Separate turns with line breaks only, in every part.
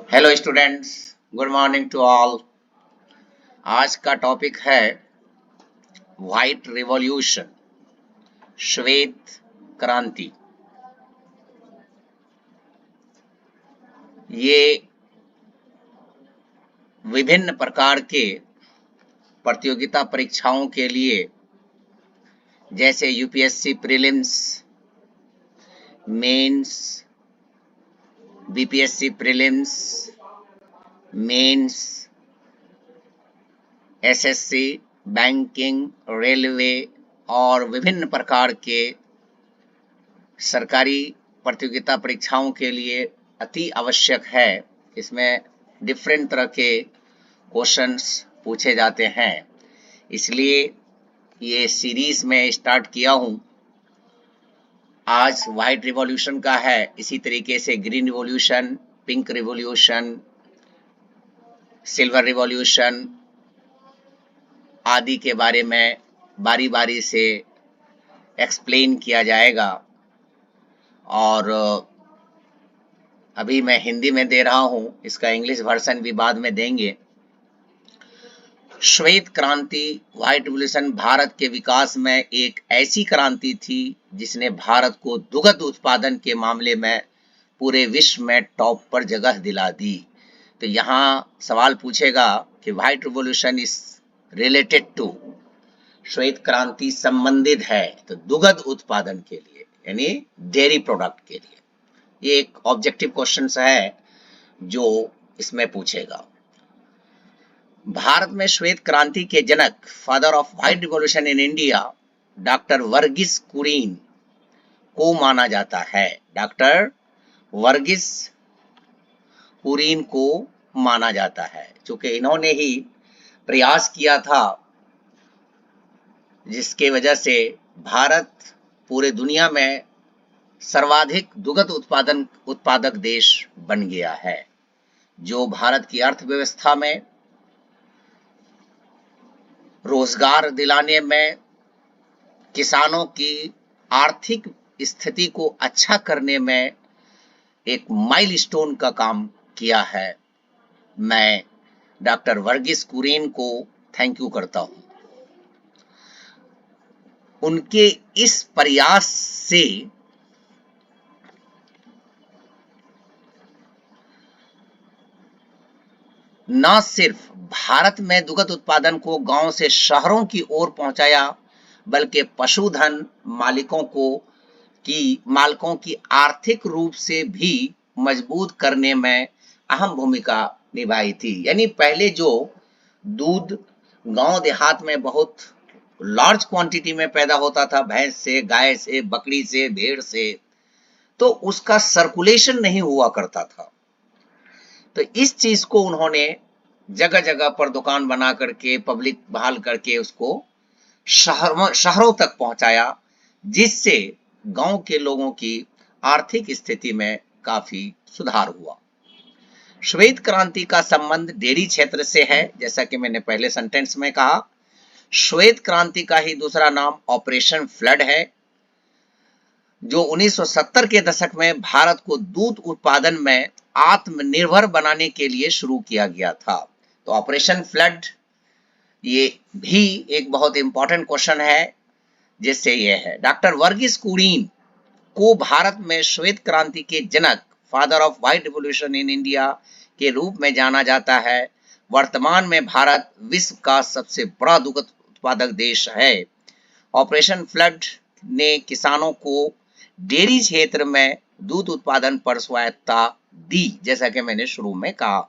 Hello students, good morning to all. आज का topic है व्हाइट रिवॉल्यूशन, श्वेत क्रांति। ये विभिन्न प्रकार के प्रतियोगिता परीक्षाओं के लिए, जैसे UPSC prelims, mains, BPSC prelims, mains, SSC, banking, railway और विभिन्न प्रकार के सरकारी प्रतियोगिता परीक्षाओं के लिए अति आवश्यक है। इसमें डिफरेंट तरह के क्वेश्चंस पूछे जाते हैं, इसलिए ये सीरीज में स्टार्ट किया हूँ। आज व्हाइट रिवॉल्यूशन का है, इसी तरीके से green revolution, pink revolution, silver revolution आदि के बारे में बारी बारी से एक्सप्लेन किया जाएगा। और अभी मैं हिंदी में दे रहा हूँ, इसका इंग्लिश वर्जन भी बाद में देंगे। श्वेत क्रांति, व्हाइट रिवॉल्यूशन भारत के विकास में एक ऐसी क्रांति थी जिसने भारत को दुग्ध उत्पादन के मामले में पूरे विश्व में टॉप पर जगह दिला दी। तो यहाँ सवाल पूछेगा कि white revolution is related to, श्वेत क्रांति संबंधित है तो दुग्ध उत्पादन के लिए, यानी डेयरी प्रोडक्ट के लिए। ये एक ऑब्जेक्टिव क्वेश्चन है जो इसमें पूछेगा। भारत में श्वेत क्रांति के जनक, father of white revolution in India, doctor Verghese Kurien को माना जाता है। डॉक्टर वर्गीस कुरियन को माना जाता है, क्योंकि इन्होंने ही प्रयास किया था जिसके वजह से भारत पूरे दुनिया में सर्वाधिक दुग्ध उत्पादक देश बन गया है, जो भारत की अर्थव्यवस्था में, रोजगार दिलाने में, किसानों की आर्थिक स्थिति को अच्छा करने में एक माइलस्टोन का काम किया है। मैं डॉक्टर वर्गीस कुरियन को थैंक यू करता हूं। उनके इस प्रयास से न सिर्फ भारत में दुग्ध उत्पादन को गांव से शहरों की ओर पहुंचाया, बल्कि पशुधन मालिकों की आर्थिक रूप से भी मजबूत करने में अहम भूमिका निभाई थी। यानी पहले जो दूध गांव देहात में बहुत लार्ज क्वांटिटी में पैदा होता था, भैंस से, गाय से, बकरी से, भेड़ से, तो उसका सर्कुलेशन नहीं हुआ करता था। तो इस चीज को उन्होंने जगह जगह पर दुकान बना करके, पब्लिक बहाल करके उसको शहरों तक पहुंचाया, जिससे गांव के लोगों की आर्थिक स्थिति में काफी सुधार हुआ। श्वेत क्रांति का संबंध डेयरी क्षेत्र से है, जैसा कि मैंने पहले सेंटेंस में कहा। श्वेत क्रांति का ही दूसरा नाम ऑपरेशन फ्लड है, जो 1970 के दशक में भारत को दूध उत्पादन में आत्मनिर्भर बनाने के लिए शुरू किया गया था। तो ऑपरेशन फ्लड ये भी एक बहुत इंपॉर्टेंट क्वेश्चन है, जिससे यह है डॉक्टर वर्गीस कुरियन को भारत में श्वेत क्रांति के जनक, father of white revolution in India के रूप में जाना जाता है। वर्तमान में भारत विश्व का सबसे बड़ा दुग्ध उत्पादक देश है। ऑपरेशन फ्लड ने किसानों को डेयरी क्षेत्र में दूध उत्पादन पर स्वायत्तता दी, जैसा कि मैंने शुरू में कहा।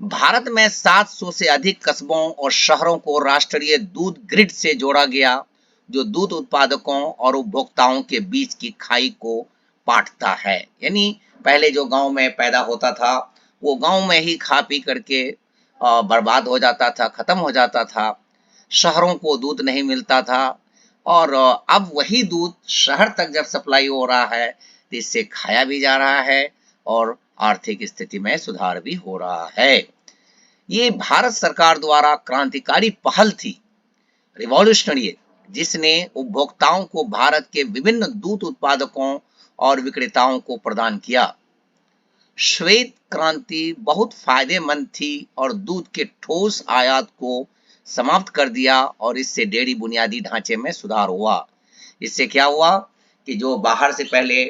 भारत में 700 से अधिक कस्बों और शहरों को राष्ट्रीय दूध ग्रिड से जोड़ा गया, जो दूध उत्पादकों और उपभोक्ताओं के बीच की खाई को पाटता है। यानी पहले जो गांव में पैदा होता था, वो गांव में ही खा पी करके बर्बाद हो जाता था, खत्म हो जाता था। शहरों को दूध नहीं मिलता था, और अब वही दूध शहर तक जब सप्लाई हो रहा है, तो इससे खाया भी जा रहा है और आर्थिक स्थिति में सुधार भी हो रहा है। ये भारत सरकार द्वारा क्रांतिकारी पहल थी, रिवॉल्यूशनरी, जिसने उपभोक्ताओं को भारत के विभिन्न दूध उत्पादकों और विक्रेताओं को प्रदान किया। श्वेत क्रांति बहुत फायदेमंद थी और दूध के ठोस आयात को समाप्त कर दिया और इससे डेयरी बुनियादी ढांचे में सुधार हुआ। इससे क्या हुआ कि जो बाहर से पहले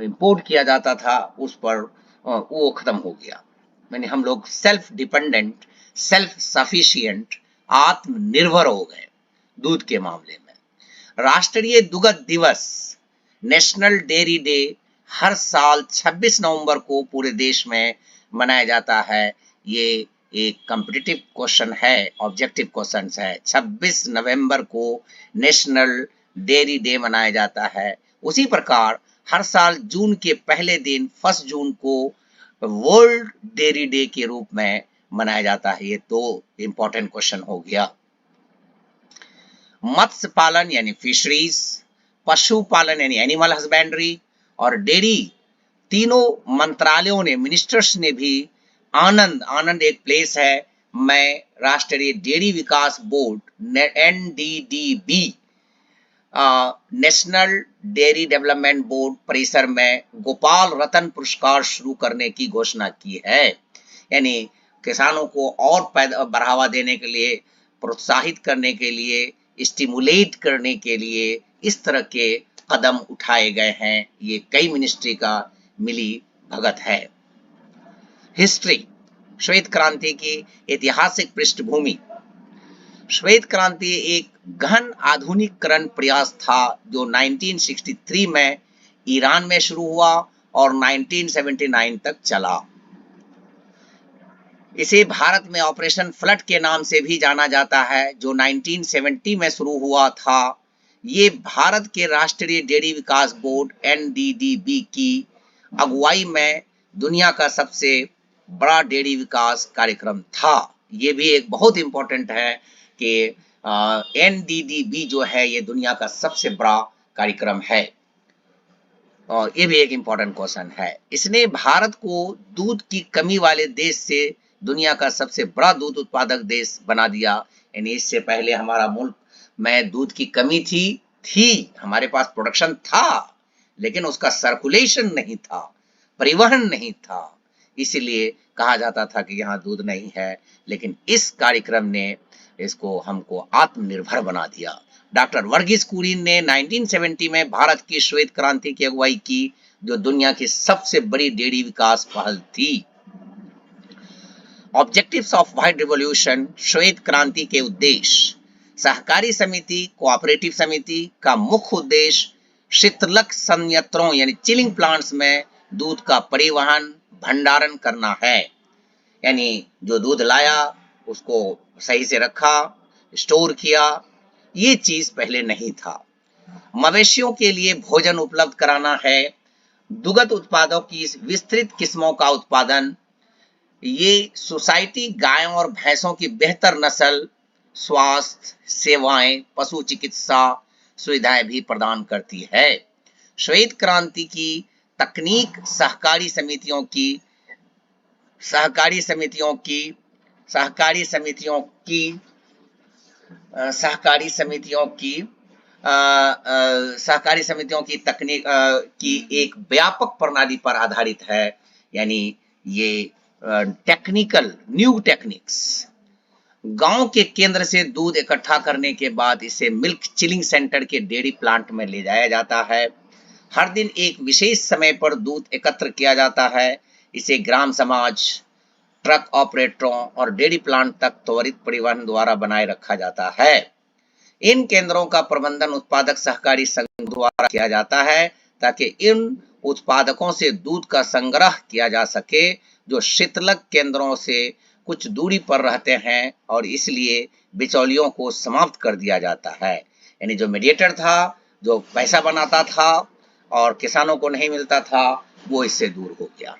इंपोर्ट किया जाता था उस पर वो खत्म हो गया। यानी हम लोग सेल्फ डिपेंडेंट, सेल्फ सफिशिएंट, आत्मनिर्भर हो गए दूध के मामले में। राष्ट्रीय दुग्ध दिवस, नेशनल डेयरी डे, हर साल 26 नवंबर को पूरे देश में मनाया जाता है। ये एक कॉम्पिटिटिव क्वेश्चन है, ऑब्जेक्टिव क्वेश्चन है। 26 नवंबर को नेशनल डेयरी डे मनाया जाता है। उसी प्रकार हर साल जून के पहले दिन 1 जून को वर्ल्ड डेयरी डे के रूप में मनाया जाता है। ये दो इंपॉर्टेंट क्वेश्चन हो गया। मत्स्य पालन यानी फिशरीज, पशुपालन यानी एनिमल हस्बेंड्री और डेयरी, तीनों मंत्रालयों ने, मिनिस्टर्स ने भी आनंद एक प्लेस है, मैं राष्ट्रीय डेयरी विकास board NDDB, national dairy development board परिसर में गोपाल रतन पुरस्कार शुरू करने की घोषणा की है। यानी किसानों को और बढ़ावा देने के लिए, प्रोत्साहित करने के लिए, स्टिमुलेट करने के लिए इस तरह के कदम उठाए गए हैं। ये कई मिनिस्ट्री का मिली भगत है। हिस्ट्री, श्वेत क्रांति की ऐतिहासिक पृष्ठभूमि। श्वेत क्रांति एक गहन आधुनिकीकरण प्रयास था जो 1963 में ईरान में शुरू हुआ और 1979 तक चला। इसे भारत में ऑपरेशन फ्लड के नाम से भी जाना जाता है, जो 1970 में शुरू हुआ था। ये भारत के राष्ट्रीय डेयरी विकास बोर्ड एनडीडीबी की अगुवाई में दुनिया का सबसे बड़ा डेयरी विकास कार्यक्रम था। ये भी एक बहुत इंपॉर्टेंट है कि एनडीडीबी जो है ये दुनिया का सबसे बड़ा कार्यक्रम है और ये भी एक इंपॉर्टेंट क्वेश्चन है। इसने भारत को दूध की कमी वाले देश से दुनिया का सबसे बड़ा दूध उत्पादक देश बना दिया। यानी इससे पहले हमारा मुल्क में दूध की कमी थी, हमारे पास प्रोडक्शन था लेकिन उसका सर्कुलेशन नहीं था, परिवहन नहीं था, इसलिए कहा जाता था कि यहाँ दूध नहीं है। लेकिन इस कार्यक्रम ने इसको हमको आत्मनिर्भर बना दिया। डॉक्टर वर्गीस कुरियन ने 1970 में भारत की श्वेत क्रांति की अगुवाई की, जो दुनिया की सबसे बड़ी डेयरी विकास पहल थी। ऑब्जेक्टिव्स ऑफ व्हाइट रिवॉल्यूशन, श्वेत क्रांति के उद्देश्य। सहकारी समिति, कोऑपरेटिव समिति का मुख्य उद्देश्य शीतलक संयंत्रों यानी चिलिंग प्लांट्स में दूध का परिवहन, भंडारण करना है। यानी जो दूध लाया उसको सही से रखा, स्टोर किया, ये चीज पहले नहीं था। मवेशियों के लिए भोजन उपलब्ध कराना है। दुग्ध उत्पादों की विस्तृत किस्मों का उत्पादन। ये सोसाइटी गायों और भैंसों की बेहतर नस्ल, स्वास्थ्य सेवाएं, पशु चिकित्सा सुविधाएं भी प्रदान करती है। श्वेत क्रांति की तकनीक सहकारी समितियों की सहकारी समितियों की सहकारी समितियों की सहकारी समितियों की सहकारी समितियों की तकनीक की एक व्यापक प्रणाली पर आधारित है। यानी ये टेक्निकल न्यू टेक्निक्स, गांव के केंद्र से दूध इकट्ठा करने के बाद इसे मिल्क चिलिंग सेंटर के डेयरी प्लांट में ले जाया जाता है। हर दिन एक विशेष समय पर दूध एकत्र किया जाता है। इसे ग्राम समाज, ट्रक ऑपरेटरों और डेयरी प्लांट तक त्वरित परिवहन द्वारा बनाए रखा जाता है। इन केंद्रों का प्रबंधन उत्पादक सहकारी संघ द्वारा किया जाता है ताकि इन उत्पादकों से दूध का संग्रह किया जा सके जो शीतलक केंद्रों से कुछ दूरी पर रहते हैं और इसलिए बिचौलियों को समाप्त कर दिया जाता है। यानी जो मीडिएटर था, जो पैसा बनाता था और किसानों को नहीं मिलता था, वो इससे दूर हो गया।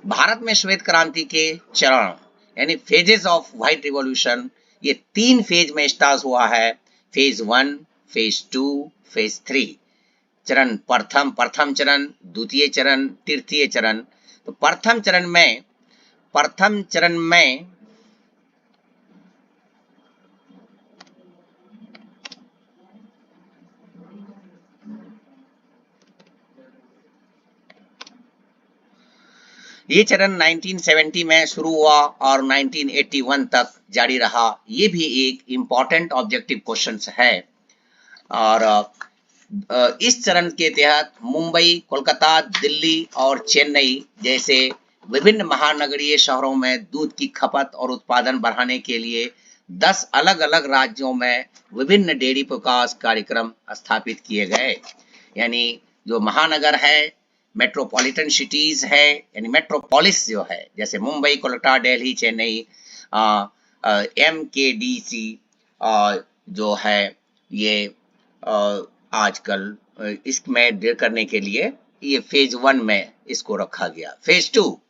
भारत में श्वेत क्रांति के चरण यानी फेजेस ऑफ व्हाइट रिवॉल्यूशन, ये 3 फेज में स्टार्ट हुआ है। Phase 1, phase 2, phase 3। चरण प्रथम चरण, द्वितीय चरण, तृतीय चरण। तो प्रथम चरण में ये चरण 1970 में शुरू हुआ और 1981 तक जारी रहा। ये भी एक इम्पॉर्टेंट ऑब्जेक्टिव क्वेश्चन है। और इस चरण के तहत मुंबई, कोलकाता, दिल्ली और चेन्नई जैसे विभिन्न महानगरीय शहरों में दूध की खपत और उत्पादन बढ़ाने के लिए 10 अलग-अलग राज्यों में विभिन्न डेयरी विकास कार्यक्रम स्थापित किए गए। यानी जो महानगर है, मेट्रोपॉलिटन सिटीज है, यानी मेट्रोपोलिस जो है, जैसे मुंबई, कोलकाता, दिल्ली, चेन्नई, MKDC जो है, ये आजकल इसमें डील करने के लिए ये फेज 1 में इसको रखा गया। फेज 2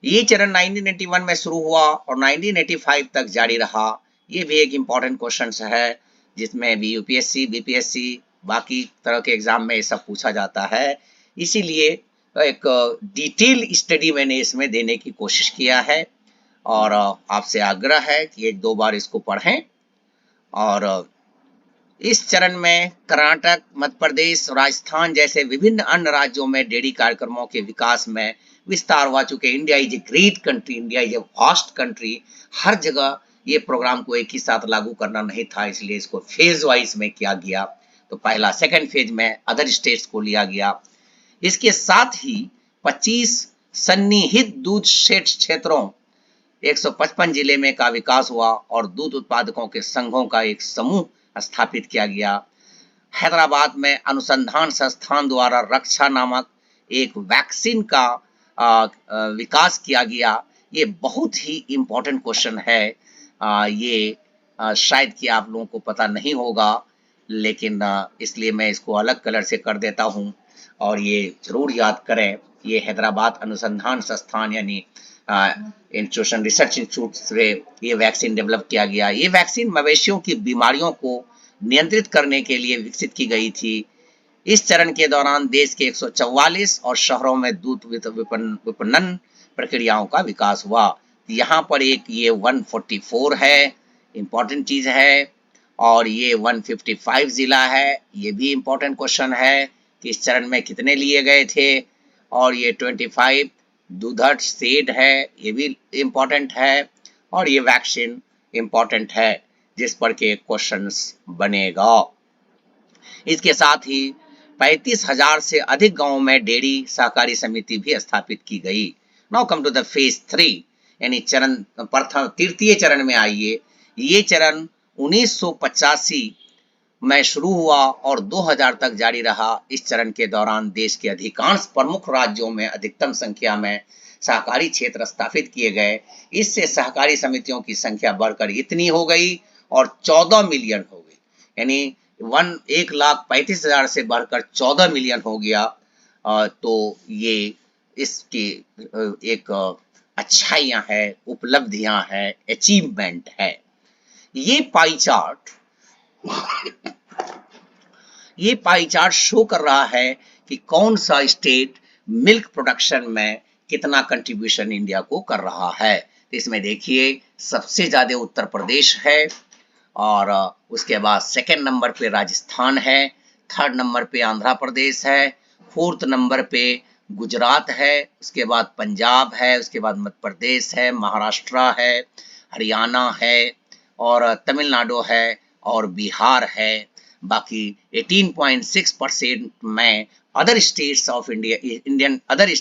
ये चरण 1981 में शुरू हुआ और 1985 तक जारी रहा। ये भी एक इम्पॉर्टेंट क्वेश्चन है जिसमें भी यूपीएससी, बीपीएससी, बाकी तरह के एग्जाम में ये सब पूछा जाता है। इसीलिए एक डिटेल स्टडी मैंने इसमें देने की कोशिश किया है और आपसे आग्रह है कि 1-2 बार इसको पढ़ें। और इस चरण में कर्नाटक, मध्य प्रदेश, राजस्थान जैसे विभिन्न अन्य राज्यों में डेयरी कार्यक्रमों के विकास में विस्तार हुआ। चुके India is a great country, India is a vast country, हर जगह ये प्रोग्राम को एक ही साथ लागू करना नहीं था, इसलिए इसको फेज वाइज में किया गया। तो पहला सेकंड फेज में अदर स्टेट्स को लिया गया। इसके साथ ही 25 सन्निहित दूध क्षेत्रों 155 जिले में का विकास हुआ और दूध उत्पादकों के संघों का एक समूह स्थापित किया गया। हैदराबाद में अनुसंधान संस्थान द्वारा रक्षा नामक एक वैक्सीन का विकास किया गया। ये बहुत ही इम्पोर्टेंट क्वेश्चन है। ये शायद कि आप लोगों को पता नहीं होगा, लेकिन इसलिए मैं इसको अलग कलर से कर देता हूँ और ये जरूर याद करें। ये हैदराबाद अनुसंधान संस्थान यानी इंस्टीट्यूशन, रिसर्च इंस्टीट्यूट से ये वैक्सीन डेवलप किया गया। ये वैक्सीन मवेशियों की बीमारियों को नियंत्रित करने के लिए विकसित की गई थी। इस चरण के दौरान देश के 144 और शहरों में दूध विपणन प्रक्रियाओं का विकास हुआ। यहाँ पर एक ये 144 है, इम्पोर्टेंट चीज है, और ये 155 जिला है। ये भी इम्पोर्टेंट क्वेश्चन है कि इस चरण में कितने लिए गए थे। और ये 25 दूधठ सेड है, ये भी इम्पोर्टेंट है। और ये वैक्सीन इम्पोर्टेंट है जिस पर के क्वेश्चंस बनेगा। इसके साथ ही 35,000 से अधिक गांवों में डेयरी सहकारी समिति भी स्थापित की गई। Now come to the phase 3 यानी चरण प्रथम तृतीय चरण में आइए। ये चरण 1985 में शुरू हुआ और 2000 तक जारी रहा। इस चरण के दौरान देश के अधिकांश प्रमुख राज्यों में अधिकतम संख्या में सहकारी क्षेत्र स्थापित किए गए। इससे सहकारी समितियों की संख्या बढ़कर इतनी हो गई और 14 मिलियन हो गई, यानी 1,35,000 से बढ़कर 14 मिलियन हो गया। तो ये इसकी एक अच्छाइयाँ है, उपलब्धियां है, अचीवमेंट है। ये पाई चार्ट शो कर रहा है कि कौन सा स्टेट मिल्क प्रोडक्शन में कितना कंट्रीब्यूशन इंडिया को कर रहा है। तो इसमें देखिए सबसे ज्यादा उत्तर प्रदेश है और उसके बाद सेकंड नंबर पे राजस्थान है, थर्ड नंबर पे आंध्र प्रदेश है, फोर्थ नंबर पे गुजरात है, उसके बाद पंजाब है, उसके बाद मध्य प्रदेश है, महाराष्ट्र है, हरियाणा है और तमिलनाडु है और बिहार है। बाकी 18.6% में other states of India, other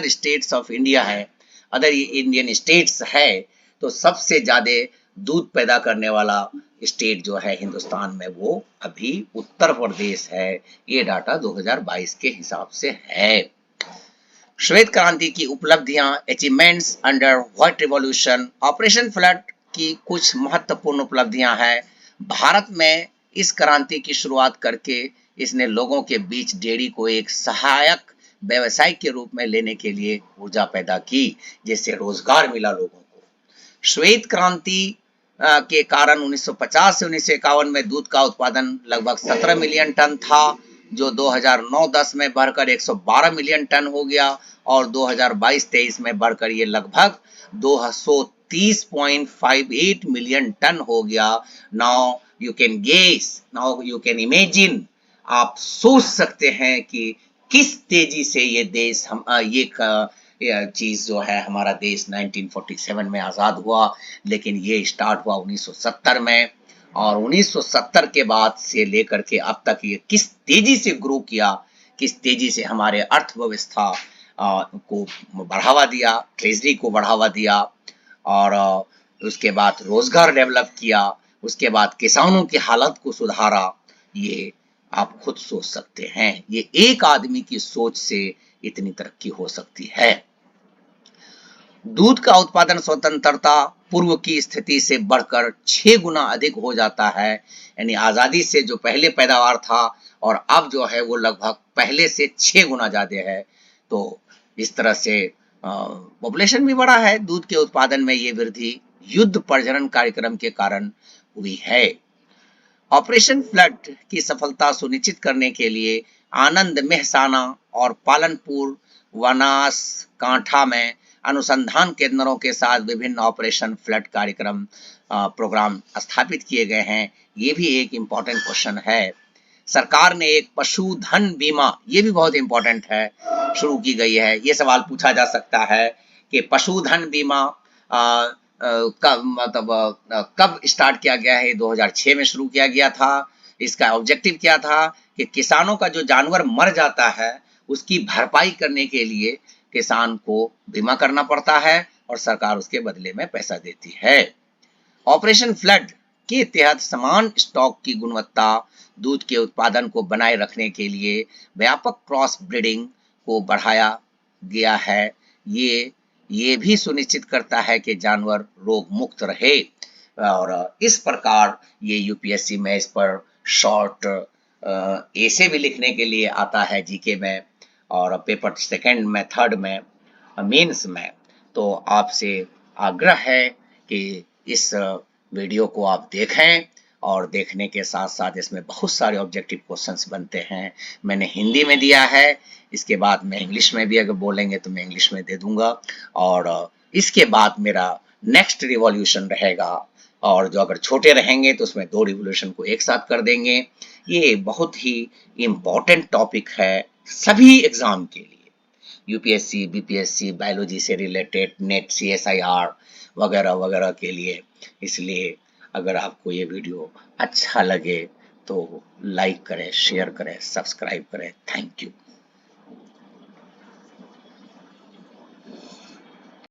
states of India है, अदर इंडियन स्टेट्स है। तो सबसे ज्यादा दूध पैदा करने वाला स्टेट जो है हिंदुस्तान में वो अभी उत्तर प्रदेश है। ये डाटा 2022 के हिसाब से है। श्वेत क्रांति की उपलब्धियां, achievements under white revolution, operation flood की कुछ महत्वपूर्ण उपलब्धियां हैं। भारत में इस क्रांति की शुरुआत करके इसने लोगों के बीच डेयरी को एक सहायक व्यवसाय के रूप में लेने के लिए ऊर्जा पैदा की, जिससे रोजगार मिला लोगों को। श्वेत क्रांति के कारण 1950 से 1951 में दूध का उत्पादन लगभग 17 मिलियन टन था, जो 2009-10 में बढ़कर 112 मिलियन टन हो गया और 2022-23 में बढ़कर ये लगभग 230.58 मिलियन टन हो गया। Now you can guess, now you can imagine, आप सोच सकते हैं कि किस तेजी से ये देश ये चीज जो है, हमारा देश 1947 में आजाद हुआ, लेकिन ये स्टार्ट हुआ 1970 में। और 1970 के बाद से लेकर के अब तक ये किस तेजी से ग्रो किया, किस तेजी से हमारे अर्थव्यवस्था को बढ़ावा दिया, ट्रेजरी को बढ़ावा दिया, और उसके बाद रोजगार डेवलप किया, उसके बाद किसानों की हालत को सुधारा। ये आप खुद सोच सकते हैं, ये एक आदमी की सोच से इतनी तरक्की हो सकती है। दूध का उत्पादन स्वतंत्रता पूर्व की स्थिति से बढ़कर 6 गुना अधिक हो जाता है, यानी आजादी से जो पहले पैदावार था और अब जो है वो लगभग पहले से 6 गुना ज्यादा है। तो इस तरह से पॉपुलेशन भी बढ़ा है। दूध के उत्पादन में ये वृद्धि युद्ध प्रजनन कार्यक्रम के कारण हुई है। ऑपरेशन फ्लड की सफलता सुनिश्चित करने के लिए आनंद मेहसाना और पालनपुर बनासकांठा में अनुसंधान केंद्रों के साथ विभिन्न ऑपरेशन फ्लड कार्यक्रम प्रोग्राम स्थापित किए गए हैं। ये भी एक इम्पोर्टेंट क्वेश्चन है। सरकार ने एक पशुधन बीमा, ये भी बहुत इंपॉर्टेंट है, शुरू की गई है। ये सवाल पूछा जा सकता है कि पशुधन बीमा कब स्टार्ट किया गया है। 2006 में शुरू किया गया था। इसका ऑब्जेक्टिव क्या था कि किसानों का जो जानवर मर जाता है उसकी भरपाई करने के लिए किसान को बीमा करना पड़ता है और सरकार उसके बदले में पैसा देती है। ऑपरेशन फ्लड के तहत समान स्टॉक की गुणवत्ता, दूध के उत्पादन को बनाए रखने के लिए व्यापक क्रॉस ब्रीडिंग को बढ़ाया गया है। ये भी सुनिश्चित करता है कि जानवर रोग मुक्त रहे। और इस प्रकार ये यूपीएससी में इस पर शॉर्ट ऐसे भी लिखने के लिए आता है जीके में, और पेपर सेकंड में, थर्ड में, मेंस में। तो आपसे आग्रह है कि इस वीडियो को आप देखें, और देखने के साथ साथ इसमें बहुत सारे ऑब्जेक्टिव क्वेश्चंस बनते हैं। मैंने हिंदी में दिया है, इसके बाद मैं इंग्लिश में भी अगर बोलेंगे तो मैं इंग्लिश में दे दूंगा। और इसके बाद मेरा नेक्स्ट रिवॉल्यूशन रहेगा, और जो अगर छोटे रहेंगे तो उसमें 2 रिवॉल्यूशन को एक साथ कर देंगे। ये बहुत ही इम्पोर्टेंट टॉपिक है सभी एग्जाम के लिए, यूपीएससी, बीपीएससी, बायोलॉजी से रिलेटेड, नेट, सीएसआईआर वगैरह वगैरह के लिए। इसलिए अगर आपको ये वीडियो अच्छा लगे तो लाइक करें, शेयर करें, सब्सक्राइब करें। Thank you.